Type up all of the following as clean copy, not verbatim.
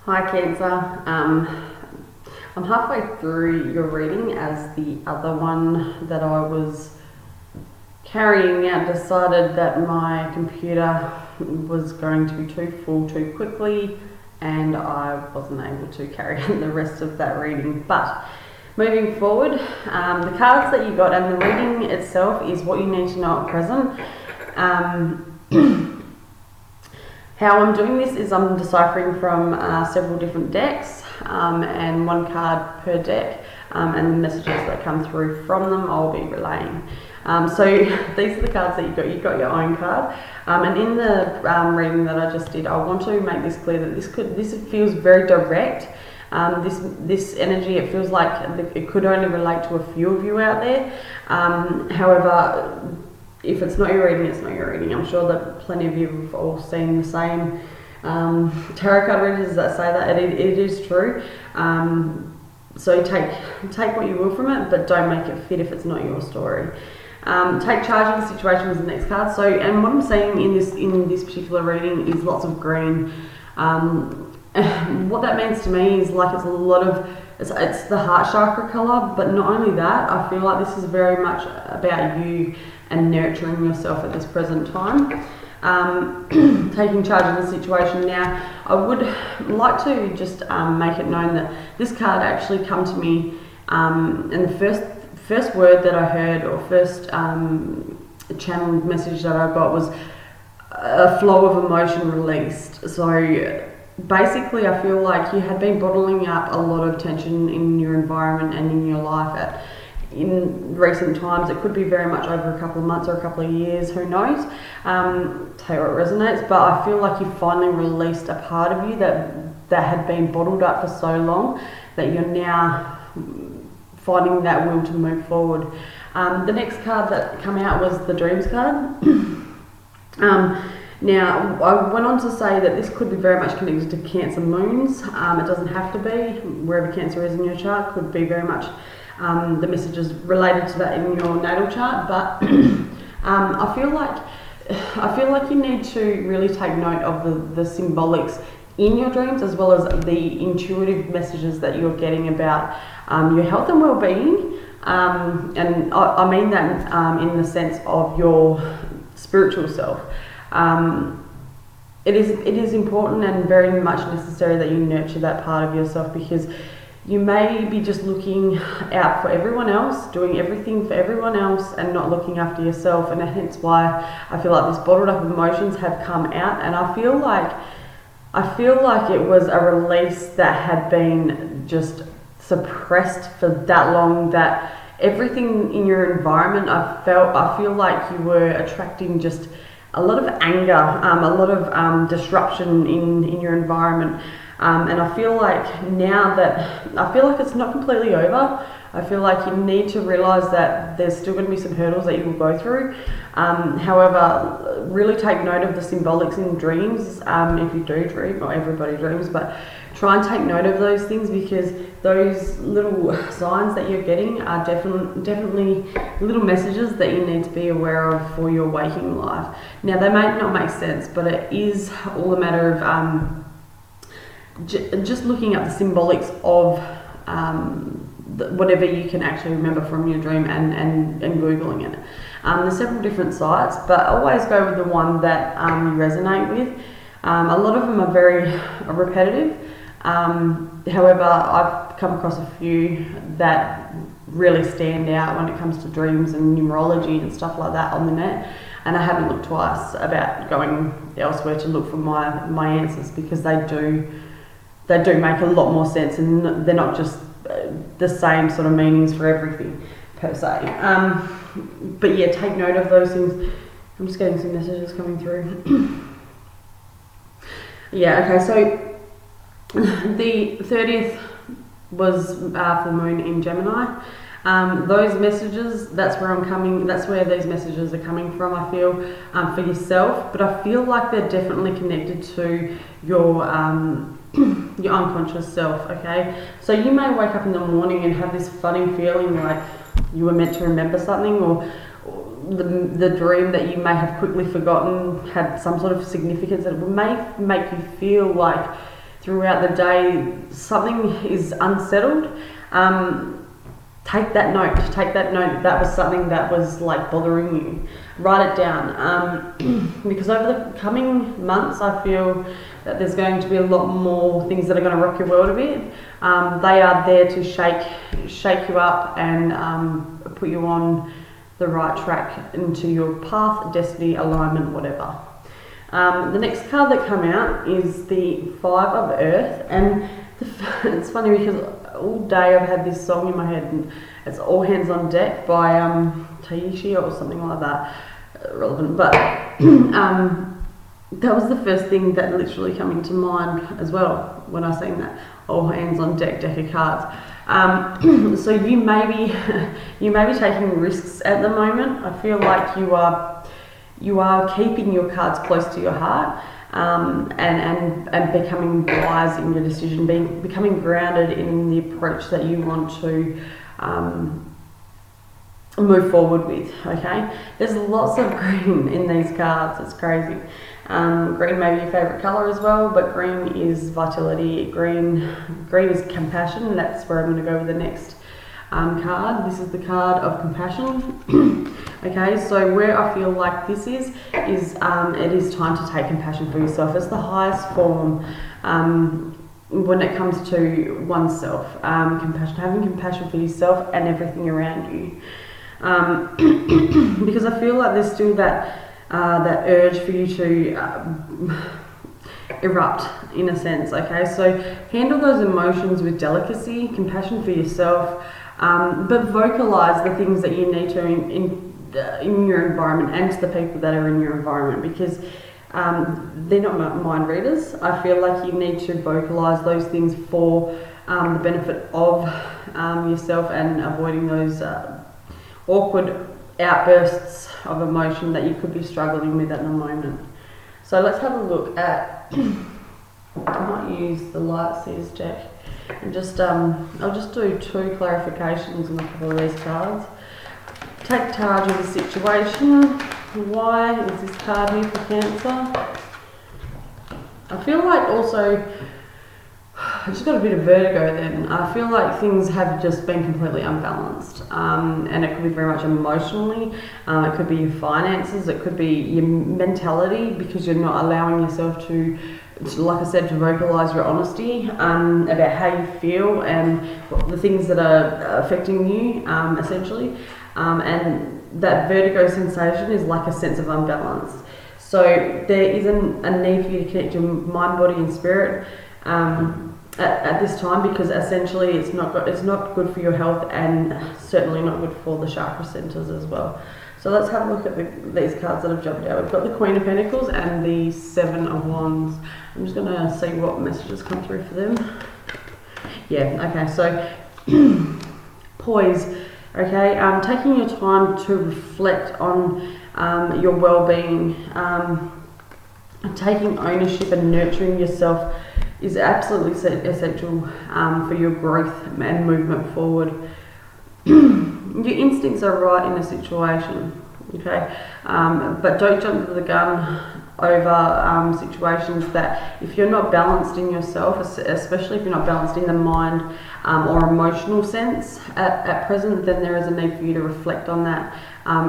Hi Cancer. I'm halfway through your reading as the other one that I was carrying out decided that my computer was going to be too full too quickly and I wasn't able to carry on the rest of that reading. But moving forward, the cards that you got and the reading itself is what you need to know at present. How I'm doing this is I'm deciphering from several different decks and one card per deck, and the messages that come through from them I'll be relaying. So these are the cards that you got. You got your own card, and in the reading that I just did, I want to make this clear that this feels very direct. This energy, it feels like it could only relate to a few of you out there. However, if it's not your reading, it's not your reading. I'm sure that plenty of you have all seen the same tarot card readers that say that. It is true. So take what you will from it, but don't make it fit if it's not your story. Take charge of the situation was the next card. So, and what I'm seeing in this particular reading is lots of green. What that means to me is like it's a lot of it's the heart chakra color, but not only that, I feel like this is very much about you and nurturing yourself at this present time. Taking charge of the situation. Now, I would like to just make it known that this card actually come to me, and the first word that I heard, or first channeled message that I got was a flow of emotion released. So basically, I feel like you had been bottling up a lot of tension in your environment and in your life in recent times. It could be very much over a couple of months or a couple of years, who knows. Tell you what resonates, but I feel like you finally released a part of you that had been bottled up for so long that you're now finding that will to move forward. The next card that came out was the Dreams card. Now, I went on to say that this could be very much connected to Cancer moons. It doesn't have to be. Wherever Cancer is in your chart could be very much the messages related to that in your natal chart. But I feel like you need to really take note of the symbolics in your dreams, as well as the intuitive messages that you're getting about your health and well-being. And I mean that in the sense of your spiritual self. It is important and very much necessary that you nurture that part of yourself, because you may be just looking out for everyone else, doing everything for everyone else and not looking after yourself, and hence why I feel like this bottled up emotions have come out. And I feel like it was a release that had been just suppressed for that long, that everything in your environment, I feel like you were attracting just a lot of anger, a lot of disruption in your environment. And I feel like now that, I feel like it's not completely over. I feel like you need to realise that there's still going to be some hurdles that you will go through. However, really take note of the symbolics in dreams. If you do dream, not everybody dreams, but try and take note of those things, because those little signs that you're getting are definitely little messages that you need to be aware of for your waking life. Now, they may not make sense, but it is all a matter of just looking at the symbolics of whatever you can actually remember from your dream and Googling it. There's several different sites, but always go with the one that you resonate with. A lot of them are very repetitive. However, I've come across a few that really stand out when it comes to dreams and numerology and stuff like that on the net, and I haven't looked twice about going elsewhere to look for my answers, because they do make a lot more sense, and they're not just the same sort of meanings for everything per se. But yeah, take note of those things. I'm just getting some messages coming through. Yeah, okay, so the 30th was full moon in Gemini. Those messages, that's where these messages are coming from, I feel, for yourself, but I feel like they're definitely connected to your unconscious self, okay? So you may wake up in the morning and have this funny feeling like you were meant to remember something, or the dream that you may have quickly forgotten had some sort of significance that may make you feel like throughout the day something is unsettled, take that note. Take that note that was something that was like bothering you. Write it down, because over the coming months I feel that there's going to be a lot more things that are going to rock your world a bit. They are there to shake you up and put you on the right track into your path, destiny, alignment, whatever. The next card that come out is the Five of Earth, and it's funny because all day I've had this song in my head, and it's All Hands on Deck by Taisha or something like that. Relevant, but that was the first thing that literally came into mind as well when I sang that All Hands on Deck of cards. So you may be taking risks at the moment. I feel like you are keeping your cards close to your heart, and becoming wise in your decision, becoming grounded in the approach that you want to move forward with. Okay, there's lots of green in these cards. It's crazy. Green may be your favorite color as well, but green is vitality. Green is compassion, and that's where I'm going to go with the next card. This is the card of compassion. Okay, so where I feel like this is it is time to take compassion for yourself. It's the highest form when it comes to oneself. Compassion, having compassion for yourself and everything around you. Because I feel like there's still that urge for you to erupt, in a sense. Okay, so handle those emotions with delicacy, compassion for yourself, but vocalize the things that you need to in your environment and to the people that are in your environment, because they're not mind readers. I feel like you need to vocalize those things for the benefit of yourself, and avoiding those awkward outbursts of emotion that you could be struggling with at the moment. So let's have a look at, I might use the Light Seers deck, and just I'll just do two clarifications on a couple of these cards. Take charge of the situation. Why is this card here for Cancer? I feel like also I just got a bit of vertigo then. I feel like things have just been completely unbalanced, and it could be very much emotionally, it could be your finances, it could be your mentality, because you're not allowing yourself to, like I said, to vocalise your honesty about how you feel and the things that are affecting you, essentially, and that vertigo sensation is like a sense of unbalance. So there isn't a need for you to connect your mind, body and spirit at this time, because essentially it's not good for your health, and certainly not good for the chakra centers as well. So let's have a look at these cards that have jumped out. We've got the Queen of Pentacles and the Seven of Wands. I'm just going to see what messages come through for them. Yeah, okay, so poise. Okay, taking your time to reflect on your well-being, taking ownership and nurturing yourself is absolutely essential for your growth and movement forward. Your instincts are right in a situation, okay, but don't jump to the gun over situations that, if you're not balanced in yourself, especially if you're not balanced in the mind or emotional sense at present, then there is a need for you to reflect on that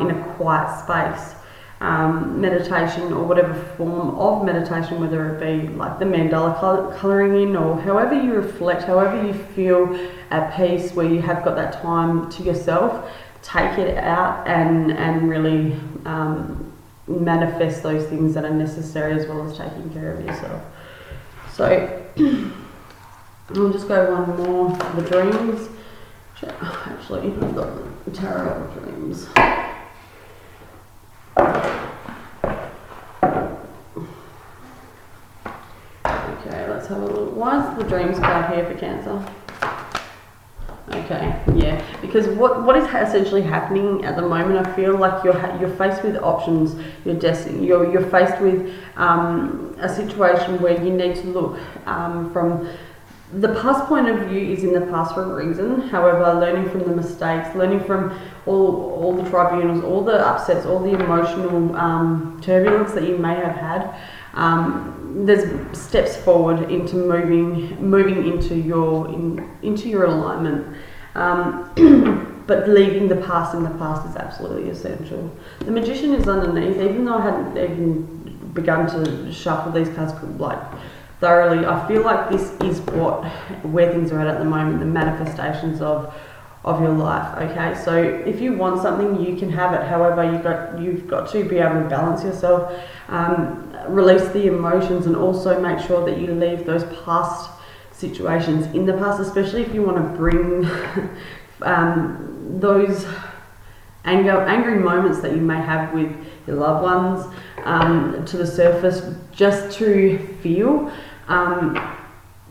in a quiet space. Meditation, or whatever form of meditation, whether it be like the mandala colouring in, or however you reflect, however you feel at peace, where you have got that time to yourself, take it out and really manifest those things that are necessary, as well as taking care of yourself. So I'll just go one more for the dreams. Actually, I've got the tarot of dreams. Okay, let's have a look. Why is the dreams card here for Cancer? Okay, yeah, because what is essentially happening at the moment, I feel like you're faced with options, your destiny. You're faced with a situation where you need to look from the past point of view is in the past for a reason. However, learning from the mistakes, learning from all the tribunals, all the upsets, all the emotional turbulence that you may have had, there's steps forward into moving into your alignment. But leaving the past in the past is absolutely essential. The Magician is underneath, even though I hadn't even begun to shuffle these cards like thoroughly. I feel like this is where things are at the moment, the manifestations of your life. Okay, so if you want something, you can have it. However, you've got to be able to balance yourself, release the emotions, and also make sure that you leave those past situations in the past, especially if you want to bring those angry moments that you may have with your loved ones to the surface, just to feel.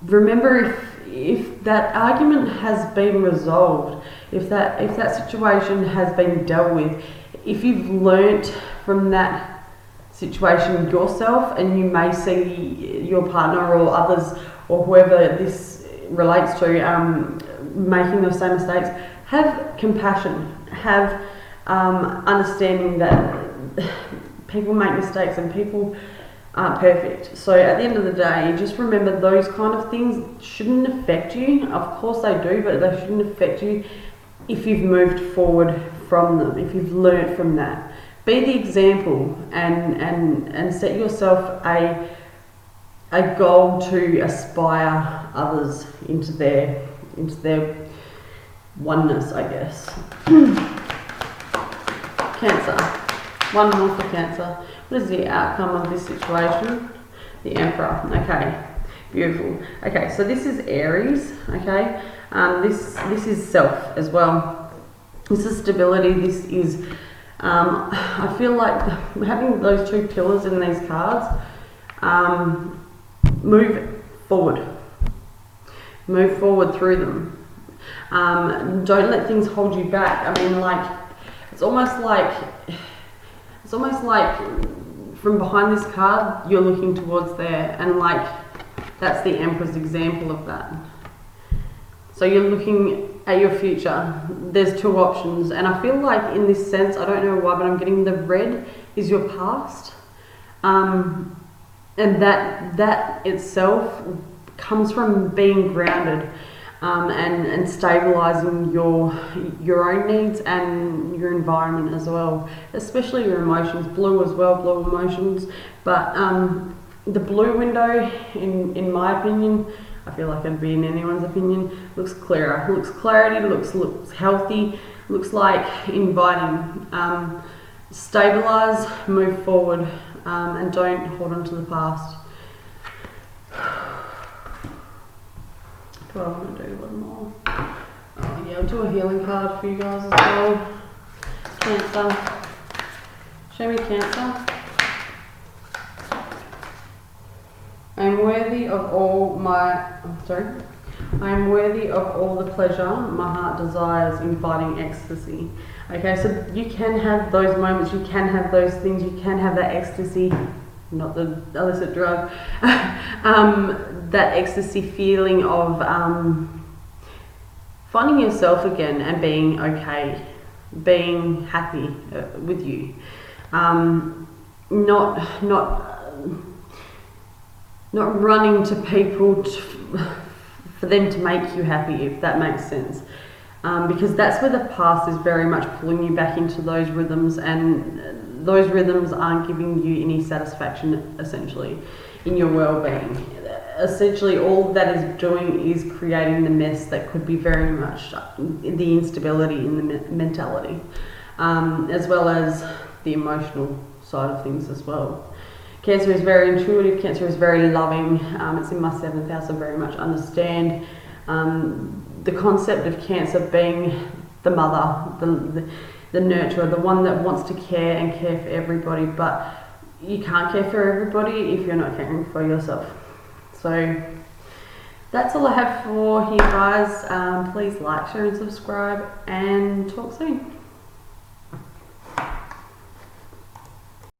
Remember, if that argument has been resolved, if that situation has been dealt with, if you've learnt from that situation yourself, and you may see your partner or others or whoever this relates to making those same mistakes, have compassion, have understanding that people make mistakes and people aren't perfect. So at the end of the day, just remember those kind of things shouldn't affect you. Of course they do, but they shouldn't affect you if you've moved forward from them, if you've learnt from that. Be the example and set yourself a goal to aspire others into their oneness, I guess. Cancer. One more for Cancer. What is the outcome of this situation? The Emperor. Okay, beautiful. Okay, so this is Aries. Okay, this is self as well. This is stability. This is I feel like having those two pillars in these cards. Move forward through them. Don't let things hold you back. I mean, like, it's almost like from behind this card you're looking towards there, and like that's the Emperor's example of that. So you're looking at your future. There's two options, and I feel like in this sense, I don't know why, but I'm getting the red is your past. And that itself comes from being grounded and stabilizing your own needs and your environment as well, especially your emotions. Blue as well, blue emotions. But the blue window, in my opinion, I feel like it'd be in anyone's opinion, looks clearer. Looks clarity, looks healthy, looks like inviting. Stabilize, move forward. And don't hold on to the past. Do I want to do one more? Oh yeah, I'll do a healing card for you guys as well. Cancer. Show me Cancer. I am worthy of all the pleasure my heart desires, inviting ecstasy. Okay, so you can have those moments, you can have those things, you can have that ecstasy, not the illicit drug, that ecstasy feeling of finding yourself again and being okay, being happy with you, not running to people for them to make you happy, if that makes sense. Because that's where the past is very much pulling you back into those rhythms, and those rhythms aren't giving you any satisfaction, essentially, in your well-being. Essentially, all that is doing is creating the mess that could be very much the instability in the mentality, as well as the emotional side of things as well. Cancer is very intuitive, Cancer is very loving. It's in my 7th house, I very much understand the concept of Cancer being the mother, the nurturer, the one that wants to care and care for everybody, but you can't care for everybody if you're not caring for yourself. So that's all I have for you guys. Please like, share and subscribe, and talk soon.